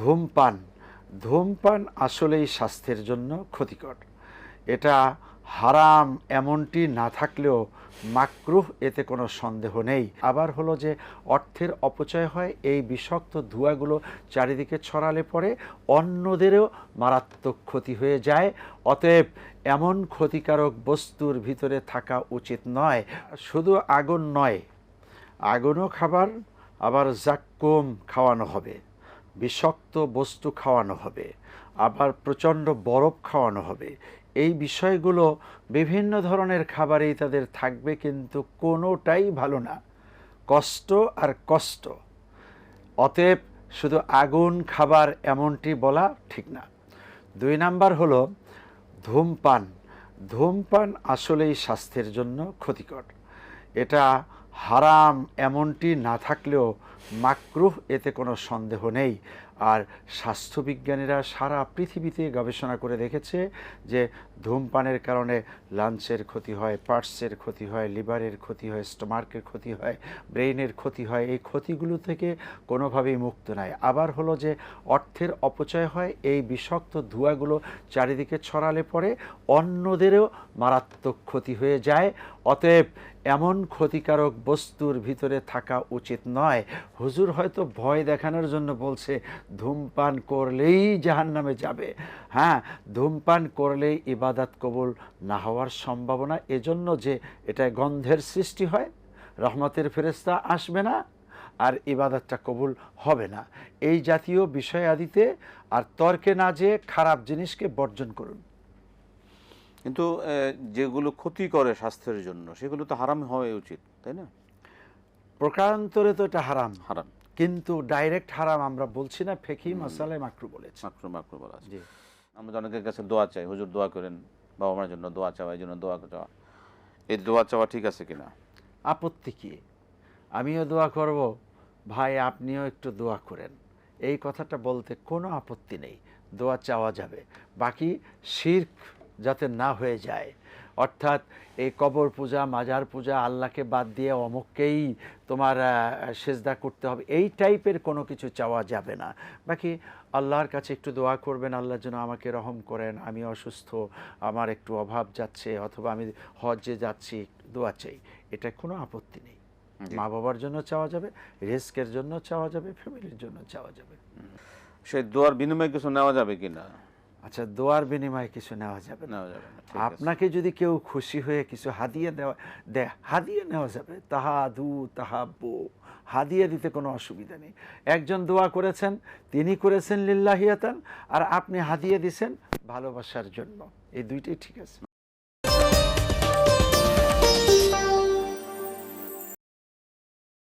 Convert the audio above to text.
ধূমপান ধূমপান আসলেই স্বাস্থ্যের জন্য ক্ষতিকর। এটা হারাম এমনটি না থাকলেও মাকরুহ, এতে কোনো সন্দেহ নেই। আবার হলো যে অর্থের অপচয় হয়, এই বিষাক্ত ধোঁয়াগুলো চারিদিকে ছড়ালে পরে অন্যদেরও মারাত্মক ক্ষতি হয়ে যায়। অতএব এমন ক্ষতিকারক বস্তুর ভিতরে থাকা উচিত নয়। শুধু আগুন নয়, আগুনও খাবার, আবার জাক্কুম খাওয়ানো হবে, বিষাক্ত বস্তু খাওয়ানো হবে, আবার প্রচণ্ড বরফ খাওয়ানো হবে। এই বিষয়গুলো বিভিন্ন ধরনের খাবারেই তাদের থাকবে, কিন্তু কোনোটাই ভালো না, কষ্ট আর কষ্ট। অতএব শুধু আগুন খাবার এমনটি বলা ঠিক না। 2 নাম্বার হলো ধূমপান ধূমপান আসলেই স্বাস্থ্যের জন্য ক্ষতিকর। এটা হারাম এমনটি না থাকলেও মাকরুহ, এতে কোনো সন্দেহ নেই। আর স্বাস্থ্যবিজ্ঞানীরা সারা পৃথিবীতে গবেষণা করে দেখেছে যে ধূমপানের কারণে লাংসের ক্ষতি হয়, পার্টসের ক্ষতি হয়, লিভারের ক্ষতি হয়, স্টোমাকের ক্ষতি হয়, ব্রেইনের ক্ষতি হয়। এই ক্ষতিগুলো থেকে কোনোভাবেই মুক্ত নয়। আবার হলো যে অর্থের অপচয় হয়, এই বিষাক্ত ধোঁয়াগুলো চারিদিকে ছড়ালে পরে অন্যদেরও মারাত্মক ক্ষতি হয়ে যায়। অতএব এমন ক্ষতিকারক বস্তুর ভিতরে থাকা উচিত নয়। হুজুর হয়তো ভয় দেখানোর জন্য বলছে ধূমপান করলেই জাহান্নামে যাবে। হ্যাঁ, ধূমপান করলেই ইবাদত কবুল না হওয়ার সম্ভাবনা, এজন্য যে এটা গন্ধের সৃষ্টি হয়, রহমতের ফেরেশতা আসবে না, আর ইবাদতটা কবুল হবে না। এই জাতীয় বিষয় আদিতে আর তর্কে না যেয়ে খারাপ জিনিসকে বর্জন করুন। কিন্তু যেগুলো ক্ষতি করে স্বাস্থ্যের জন্য সেগুলো তো হারাম হওয়া উচিত, তাই না? প্রকারান্তরে তো এটা হারাম, হারাম, কিন্তু ডাইরেক্ট হারাম আমরা বলছি না, ফিকহি মাসালায় মাকরু বলেছি। মাকরু মাকরু বলা আছে। জি। আমরা অনেকের কাছে দোয়া চাই, হুজুর দোয়া করেন, বাবা মার জন্য দোয়া চাওয়া, এই জন্য দোয়া চাওয়া, এই দোয়া চাওয়া ঠিক আছে কিনা? আপত্তি কি? আমিও দোয়া করব, ভাই আপনিও একটু দোয়া করেন, এই কথাটা বলতে কোনো আপত্তি নেই, দোয়া চাওয়া যাবে। বাকি শিরক যাতে না হয়ে যায়, অর্থাৎ এই কবর পূজা, মাজার পূজা, আল্লাহকে বাদ দিয়ে অমুককেই তোমার সেজদা করতে হবে, এই টাইপের কোনো কিছু চাওয়া যাবে না। বাকি আল্লাহর কাছে একটু দোয়া করবেন, আল্লাহর জন্য আমাকে রহম করেন, আমি অসুস্থ, আমার একটু অভাব যাচ্ছে, অথবা আমি হজ্জে যাচ্ছি, দোয়া চাই, এটা কোনো আপত্তি নেই। মা বাবার জন্য চাওয়া যাবে, রিস্কের জন্য চাওয়া যাবে, ফ্যামিলির জন্য চাওয়া যাবে। সেই দোয়ার বিনিময়ে কিছু নেওয়া যাবে কিনা? আচ্ছা, দোয়ার বিনিময়ে কিছু নেওয়া যাবে না। নেওয়া যাবে না, ঠিক আছে। আপনাকে যদি কেউ খুশি হয়ে কিছু হাদিয়া দেয়, হাদিয়া নেওয়া যাবে, তাহাদু তাহাব্বু, হাদিয়া দিতে কোনো অসুবিধা নেই। একজন দোয়া করেছেন, তিনি করেছেন লিল্লাহিয়াতান, আর আপনি হাদিয়া দিছেন ভালোবাসার জন্য, এই দুইটাই ঠিক আছে।